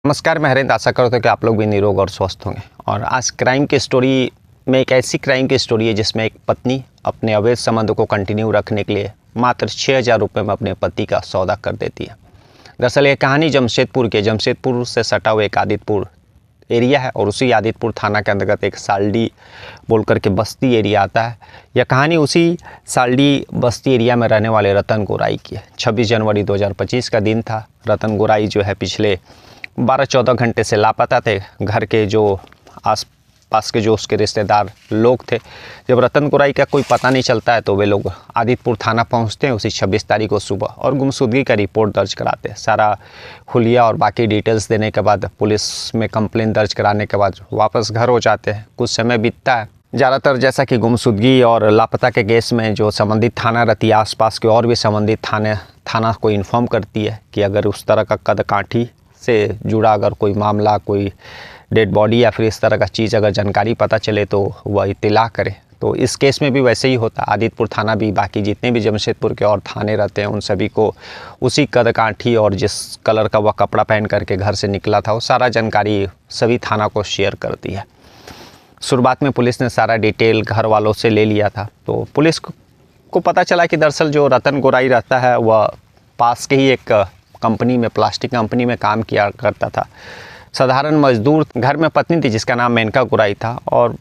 नमस्कार, मैं हरेंद्र। आशा करता हूँ कि आप लोग भी निरोग और स्वस्थ होंगे। और आज क्राइम की स्टोरी में एक ऐसी क्राइम की स्टोरी है जिसमें एक पत्नी अपने अवैध संबंध को कंटिन्यू रखने के लिए मात्र 6,000 रुपये में अपने पति का सौदा कर देती है। दरअसल ये कहानी जमशेदपुर से सटा हुआ एक आदितपुर एरिया है और उसी आदितपुर थाना के अंतर्गत एक सालडी बोल करके बस्ती एरिया आता है। यह कहानी उसी सालडी बस्ती एरिया में रहने वाले रतन गोराई की है। 26 जनवरी 2025 का दिन था। रतन गोराई जो है पिछले 12-14 घंटे से लापता थे। घर के जो आस पास के जो उसके रिश्तेदार लोग थे, जब रतन गोराई का कोई पता नहीं चलता है तो वे लोग आदितपुर थाना पहुंचते हैं उसी 26 तारीख को सुबह और गुमशुदगी का रिपोर्ट दर्ज कराते हैं। सारा हुलिया और बाकी डिटेल्स देने के बाद पुलिस में कंप्लेंट दर्ज कराने के बाद वापस घर हो जाते हैं। कुछ समय बीतता है। ज़्यादातर जैसा कि गुमशुदगी और लापता के केस में जो संबंधित थाना रहती है, आसपास के और भी संबंधित थाना को इन्फॉर्म करती है कि अगर उस तरह का कदकाठी से जुड़ा अगर कोई मामला, कोई डेड बॉडी या फिर इस तरह का चीज़ अगर जानकारी पता चले तो वह इत्तला करे। तो इस केस में भी वैसे ही होता। आदितपुर थाना भी बाकी जितने भी जमशेदपुर के और थाने रहते हैं उन सभी को उसी कदकाठी और जिस कलर का वह कपड़ा पहन करके घर से निकला था वो सारा जानकारी सभी थाना को शेयर करती है। शुरुआत में पुलिस ने सारा डिटेल घर वालों से ले लिया था। तो पुलिस को पता चला कि दरअसल जो रतन गोराई रहता है वह पास के ही एक कंपनी में, प्लास्टिक कंपनी में काम किया करता था। साधारण मजदूर, घर में पत्नी थी जिसका नाम मेनका गोराई था और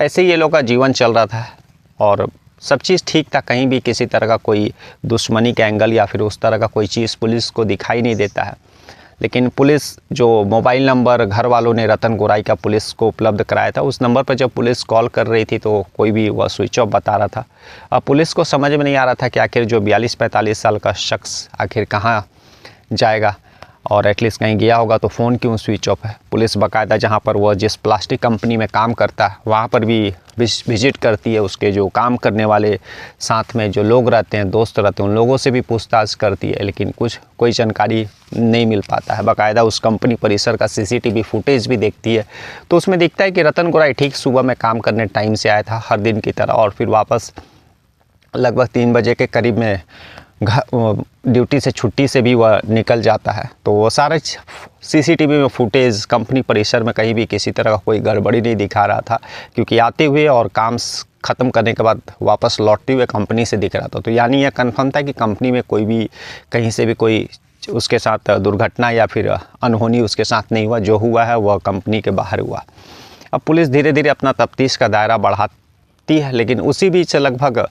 ऐसे ही ये लोग का जीवन चल रहा था और सब चीज़ ठीक था। कहीं भी किसी तरह का कोई दुश्मनी का एंगल या फिर उस तरह का कोई चीज़ पुलिस को दिखाई नहीं देता है। लेकिन पुलिस जो मोबाइल नंबर घर वालों ने रतन गोराई का पुलिस को उपलब्ध कराया था, उस नंबर पर जब पुलिस कॉल कर रही थी तो कोई भी वह स्विच ऑफ बता रहा था। अब पुलिस को समझ में नहीं आ रहा था कि आखिर जो 42-45 साल का शख्स आखिर कहाँ जाएगा और एटलीस्ट कहीं गया होगा तो फ़ोन क्यों स्विच ऑफ है। पुलिस बाकायदा जहाँ पर वह जिस प्लास्टिक कंपनी में काम करता है वहाँ पर भी विजिट करती है। उसके जो काम करने वाले साथ में जो लोग रहते हैं, दोस्त रहते हैं, उन लोगों से भी पूछताछ करती है, लेकिन कोई जानकारी नहीं मिल पाता है। बाकायदा उस कंपनी परिसर का CCTV फुटेज भी देखती है तो उसमें दिखता है कि रतन गोराई ठीक सुबह में काम करने टाइम से आया था हर दिन की तरह और फिर वापस लगभग 3 बजे के करीब में ड्यूटी से छुट्टी से भी वह निकल जाता है। तो वो सारे CCTV में फुटेज कंपनी परिसर में कहीं भी किसी तरह का कोई गड़बड़ी नहीं दिखा रहा था, क्योंकि आते हुए और काम ख़त्म करने के बाद वापस लौटते हुए कंपनी से दिख रहा था। तो यानी यह कन्फर्म था कि कंपनी में कोई भी कहीं से भी कोई उसके साथ दुर्घटना या फिर अनहोनी उसके साथ नहीं हुआ। जो हुआ है वह कंपनी के बाहर हुआ। अब पुलिस धीरे धीरे अपना तफ्तीश का दायरा बढ़ाती है, लेकिन उसी बीच लगभग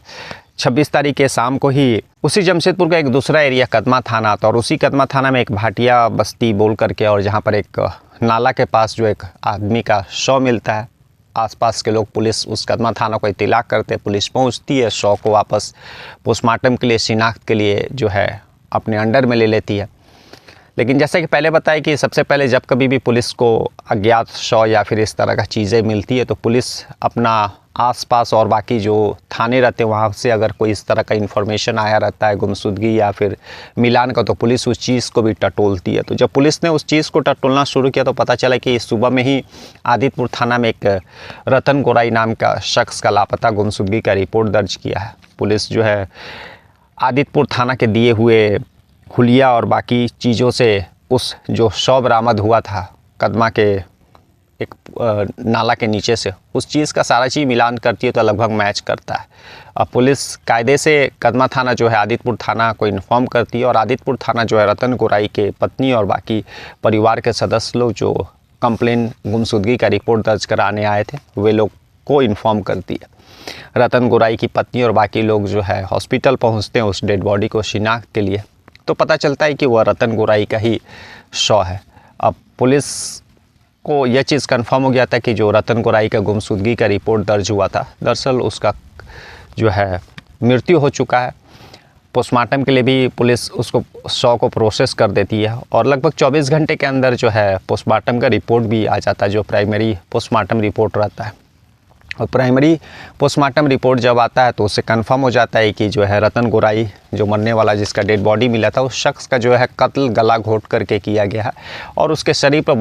26 तारीख के शाम को ही उसी जमशेदपुर का एक दूसरा एरिया कदमा थाना आता और उसी कदमा थाना में एक भाटिया बस्ती बोल करके और जहाँ पर एक नाला के पास जो एक आदमी का शव मिलता है। आसपास के लोग पुलिस उस कदमा थाना को इत्तला करते, पुलिस पहुँचती है, शव को वापस पोस्टमार्टम के लिए, शिनाख्त के लिए जो है अपने अंडर में ले लेती है। लेकिन जैसे कि पहले बताया कि सबसे पहले जब कभी भी पुलिस को अज्ञात शव या फिर इस तरह का चीज़ें मिलती है तो पुलिस अपना आसपास और बाकी जो थाने रहते हैं वहाँ से अगर कोई इस तरह का इन्फॉर्मेशन आया रहता है गुमशुदगी या फिर मिलान का, तो पुलिस उस चीज़ को भी टटोलती है। तो जब पुलिस ने उस चीज़ को टटोलना शुरू किया तो पता चला कि सुबह में ही आदितपुर थाना में एक रतन गोराई नाम का शख्स का लापता गुमशुदगी का रिपोर्ट दर्ज किया है। पुलिस जो है आदितपुर थाना के दिए हुए हुलिया और बाकी चीज़ों से उस जो शव बरामद हुआ था कदमा के एक नाला के नीचे से, उस चीज़ का सारा चीज़ मिलान करती है तो लगभग मैच करता है। अब पुलिस कायदे से कदमा थाना जो है आदितपुर थाना को इन्फॉर्म करती है और आदितपुर थाना जो है रतन गोराई के पत्नी और बाकी परिवार के सदस्य लोग जो कंप्लेन गुमशुदगी का रिपोर्ट दर्ज कराने आए थे वे लोग को इन्फॉर्म करती है। रतन गोराई की पत्नी और बाकी लोग जो है हॉस्पिटल पहुँचते हैं उस डेड बॉडी को शिनाख्त के लिए। तो पता चलता है कि वह रतन गोराई का ही शव है। अब पुलिस को यह चीज़ कंफर्म हो गया था कि जो रतन गोराई का गुमशुदगी का रिपोर्ट दर्ज हुआ था दरअसल उसका जो है मृत्यु हो चुका है। पोस्टमार्टम के लिए भी पुलिस उसको शव को प्रोसेस कर देती है और लगभग 24 घंटे के अंदर जो है पोस्टमार्टम का रिपोर्ट भी आ जाता है, जो प्राइमरी पोस्टमार्टम रिपोर्ट रहता है। और प्राइमरी पोस्टमार्टम रिपोर्ट जब आता है तो उससे कंफर्म हो जाता है कि जो है रतन गोराई जो मरने वाला जिसका डेड बॉडी मिला था उस शख्स का जो है कत्ल गला घोट करके किया गया है और उसके शरीर पर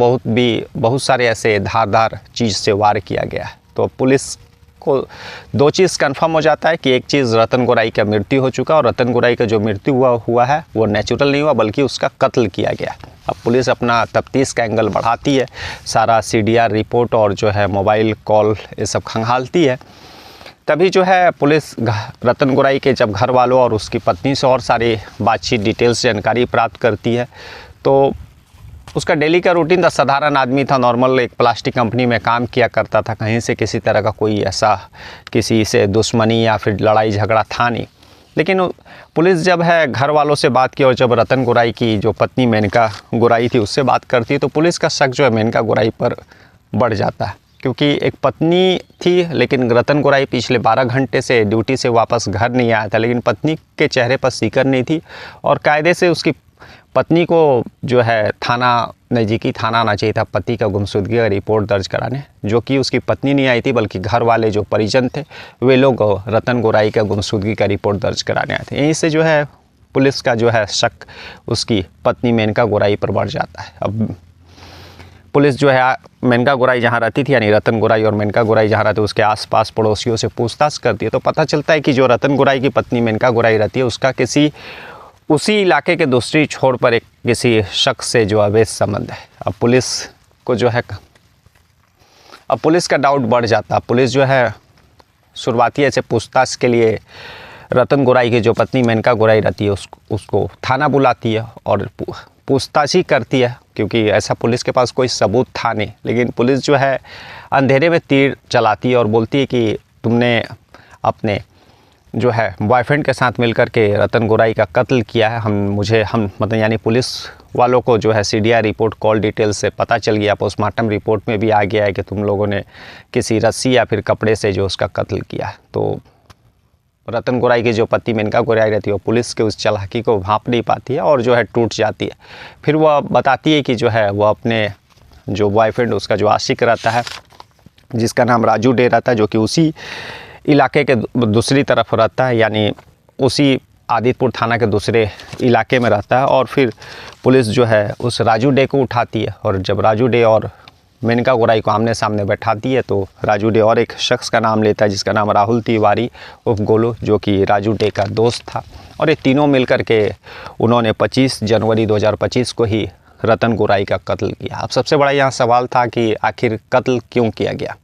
बहुत सारे ऐसे धारदार चीज़ से वार किया गया है। तो पुलिस को दो चीज़ कंफर्म हो जाता है कि एक चीज़ रतन गोराई का मृत्यु हो चुका और रतन गोराई का जो मृत्यु हुआ है वो नेचुरल नहीं हुआ बल्कि उसका कत्ल किया गया। अब पुलिस अपना तफ्तीश का एंगल बढ़ाती है, सारा CDR रिपोर्ट और जो है मोबाइल कॉल ये सब खंगालती है। तभी जो है पुलिस रतन गोराई के जब घर वालों और उसकी पत्नी से और सारी बातचीत डिटेल्स जानकारी प्राप्त करती है तो उसका डेली का रूटीन था, साधारण आदमी था, नॉर्मल एक प्लास्टिक कंपनी में काम किया करता था, कहीं से किसी तरह का कोई ऐसा किसी से दुश्मनी या फिर लड़ाई झगड़ा था नहीं। लेकिन पुलिस जब है घर वालों से बात की और जब रतन गोराई की जो पत्नी मेनका गोराई थी उससे बात करती है तो पुलिस का शक जो है मेनका गोराई पर बढ़ जाता है, क्योंकि एक पत्नी थी लेकिन रतन गोराई पिछले 12 घंटे से ड्यूटी से वापस घर नहीं आया था, लेकिन पत्नी के चेहरे पर सिकन नहीं थी और कायदे से उसकी पत्नी को जो है नज़दीकी थाना आना चाहिए था पति का गुमशुदगी का रिपोर्ट दर्ज कराने, जो कि उसकी पत्नी नहीं आई थी बल्कि घर वाले जो परिजन थे वे लोग रतन गोराई का गुमशुदगी का रिपोर्ट दर्ज कराने आए थे। यहीं से जो है पुलिस का जो है शक उसकी पत्नी मेनका गोराई पर बढ़ जाता है। अब पुलिस जो है मेनका गोराई जहाँ रहती थी यानी रतन गोराई और मेनका गोराई जहाँ रहती है उसके आसपास पड़ोसियों से पूछताछ करती है तो पता चलता है कि जो रतन गोराई की पत्नी मेनका गोराई रहती है उसका उसी इलाके के दूसरी छोर पर एक किसी शख्स से जो अवैध संबंध है। अब पुलिस का डाउट बढ़ जाता है। पुलिस जो है शुरुआती ऐसे पूछताछ के लिए रतन गोराई की जो पत्नी मेनका गोराई रहती है उसको थाना बुलाती है और पूछताछ ही करती है, क्योंकि ऐसा पुलिस के पास कोई सबूत था नहीं। लेकिन पुलिस जो है अंधेरे में तीर चलाती है और बोलती है कि तुमने अपने जो है बॉयफ्रेंड के साथ मिलकर के रतन गोराई का कत्ल किया है। हम मतलब यानी पुलिस वालों को जो है CDR रिपोर्ट कॉल डिटेल से पता चल गया, पोस्टमार्टम रिपोर्ट में भी आ गया है कि तुम लोगों ने किसी रस्सी या फिर कपड़े से जो उसका कत्ल किया है। तो रतन गोराई की जो पत्नी मेनका गोराई रहती है वो पुलिस के उस चालाकी को भांप नहीं पाती है और जो है टूट जाती है। फिर वह बताती है कि जो है वह अपने जो बॉयफ्रेंड उसका जो आशिक रहता है जिसका नाम राजू डे रहता है, जो कि उसी इलाके के दूसरी तरफ रहता है, यानी उसी आदितपुर थाना के दूसरे इलाके में रहता है। और फिर पुलिस जो है उस राजू डे को उठाती है और जब राजू डे और मेनका गोराई को आमने सामने बैठाती है तो राजू डे और एक शख्स का नाम लेता है जिसका नाम राहुल तिवारी उर्फ गोलू, जो कि राजू डे का दोस्त था। और ये तीनों मिलकर के उन्होंने 25 जनवरी 2025 को ही रतन गोराई का कत्ल किया। अब सबसे बड़ा यहाँ सवाल था कि आखिर कत्ल क्यों किया गया।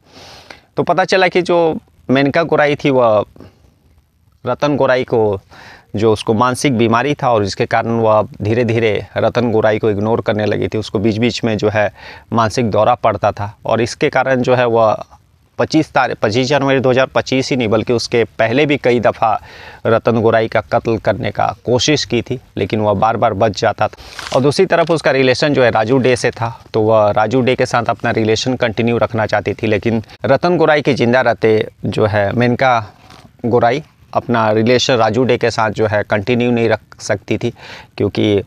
तो पता चला कि जो मेनका गोराई थी वह रतन गोराई को जो उसको मानसिक बीमारी था और जिसके कारण वह धीरे धीरे रतन गोराई को इग्नोर करने लगी थी। उसको बीच बीच में जो है मानसिक दौरा पड़ता था और इसके कारण जो है वह 25 जनवरी 2025 ही नहीं बल्कि उसके पहले भी कई दफ़ा रतन गोराई का कत्ल करने का कोशिश की थी, लेकिन वह बार बार बच जाता था। और दूसरी तरफ उसका रिलेशन जो है राजू डे से था, तो वह राजू डे के साथ अपना रिलेशन कंटिन्यू रखना चाहती थी। लेकिन रतन गोराई के जिंदा रहते जो है मेनका गोराई अपना रिलेशन राजू डे के साथ जो है कंटिन्यू नहीं रख सकती थी, क्योंकि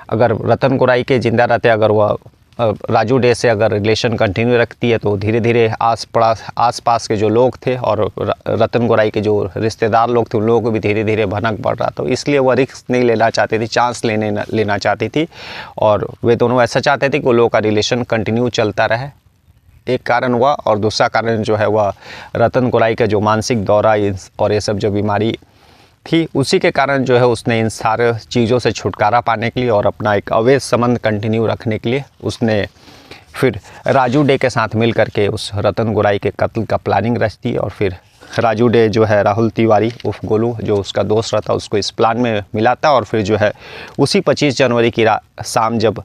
अगर रतन गोराई के जिंदा रहते अगर वह राजू डे से अगर रिलेशन कंटिन्यू रखती है तो धीरे धीरे आसपास के जो लोग थे और रतन गोराई के जो रिश्तेदार लोग थे उन लोगों को भी धीरे धीरे भनक बढ़ रहा था। इसलिए वह रिस्क नहीं लेना चाहती थी, चांस लेना चाहती थी और वे दोनों ऐसा चाहते थे कि उन लोगों का रिलेशन कंटिन्यू चलता रहे। एक कारण हुआ और दूसरा कारण जो है वह रतन गोराई का जो मानसिक दौरा और ये सब जो बीमारी थी उसी के कारण जो है उसने इन सारे चीज़ों से छुटकारा पाने के लिए और अपना एक अवैध संबंध कंटिन्यू रखने के लिए उसने फिर राजू डे के साथ मिल करके उस रतन गोराई के कत्ल का प्लानिंग रचती और फिर राजू डे जो है राहुल तिवारी उर्फ गोलू जो उसका दोस्त रहता उसको इस प्लान में मिलाता और फिर जो है उसी 25 जनवरी की शाम जब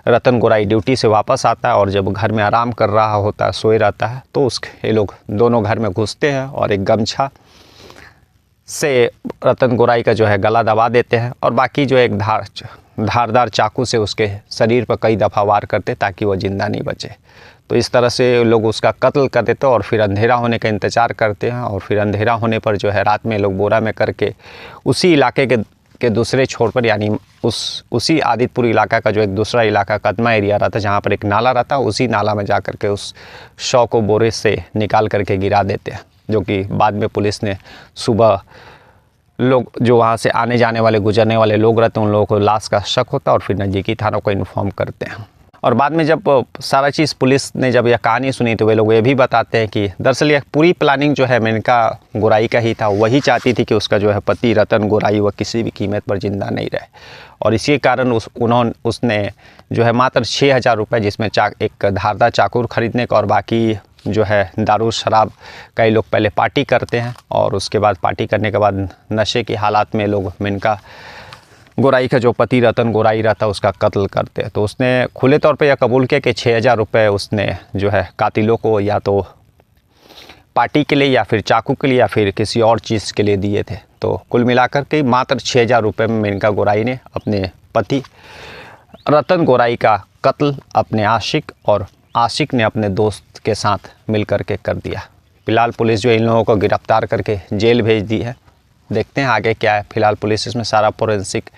रतन गोराई ड्यूटी से वापस आता है और जब घर में आराम कर रहा होता है, सोए रहता है, तो ये लोग दोनों घर में घुसते हैं और एक गमछा से रतन गोराई का जो है गला दबा देते हैं और बाकी जो एक धारदार चाकू से उसके शरीर पर कई दफ़ा वार करते ताकि वह ज़िंदा नहीं बचे। तो इस तरह से लोग उसका कत्ल कर देते और फिर अंधेरा होने का इंतज़ार करते हैं और फिर अंधेरा होने पर जो है रात में लोग बोरा में करके उसी इलाके के दूसरे छोर पर यानी उसी आदितपुर इलाका का जो एक दूसरा इलाका कदमा एरिया रहता जहाँ पर एक नाला रहता उसी नाला में जा कर के उस शव को बोरे से निकाल करके गिरा देते हैं, जो कि बाद में पुलिस ने सुबह लोग जो वहाँ से आने जाने वाले गुजरने वाले लोग रहते हैं उन लोगों को लाश का शक होता है और फिर नज़दीकी थानों को इन्फॉर्म करते हैं। और बाद में जब सारा चीज़ पुलिस ने जब यह कहानी सुनी तो वे लोग ये भी बताते हैं कि दरअसल यह पूरी प्लानिंग जो है मेनका गोराई का ही था। वही चाहती थी कि उसका जो है पति रतन गोराई वह किसी भी कीमत पर ज़िंदा नहीं रहे, और इसी कारण उसने जो है मात्र 6,000 रुपये, जिसमें एक धारदार चाकू खरीदने का और बाकी जो है दारू शराब, कई लोग पहले पार्टी करते हैं और उसके बाद पार्टी करने के बाद नशे की हालात में लोग मेनका गोराई का जो पति रतन गोराई रहता उसका कत्ल करते हैं। तो उसने खुले तौर पे यह कबूल किया कि 6,000 रुपये उसने जो है कातिलों को या तो पार्टी के लिए या फिर चाकू के लिए या फिर किसी और चीज़ के लिए दिए थे। तो कुल मिलाकर के मात्र 6,000 रुपये में मेनका गोराई ने अपने पति रतन गोराई का कत्ल अपने आशिक और आशिक ने अपने दोस्त के साथ मिल कर के कर दिया। फिलहाल पुलिस जो इन लोगों को गिरफ्तार करके जेल भेज दी है। देखते हैं आगे क्या है। फिलहाल पुलिस इसमें सारा फोरेंसिक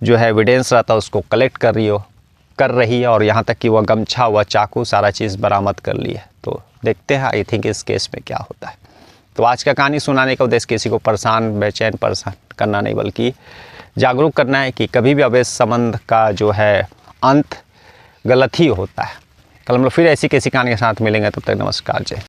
जो है एविडेंस रहता है उसको कलेक्ट कर रही है और यहाँ तक कि वह गमछा व चाकू सारा चीज़ बरामद कर ली है। तो देखते हैं आई थिंक इस केस में क्या होता है। तो आज का कहानी सुनाने का उद्देश्य किसी को परेशान करना नहीं, बल्कि जागरूक करना है कि कभी भी अवैध संबंध का जो है अंत गलत ही होता है। कल हम लोग फिर ऐसी किसी कहानी के साथ मिलेंगे, तब तक नमस्कार, जय।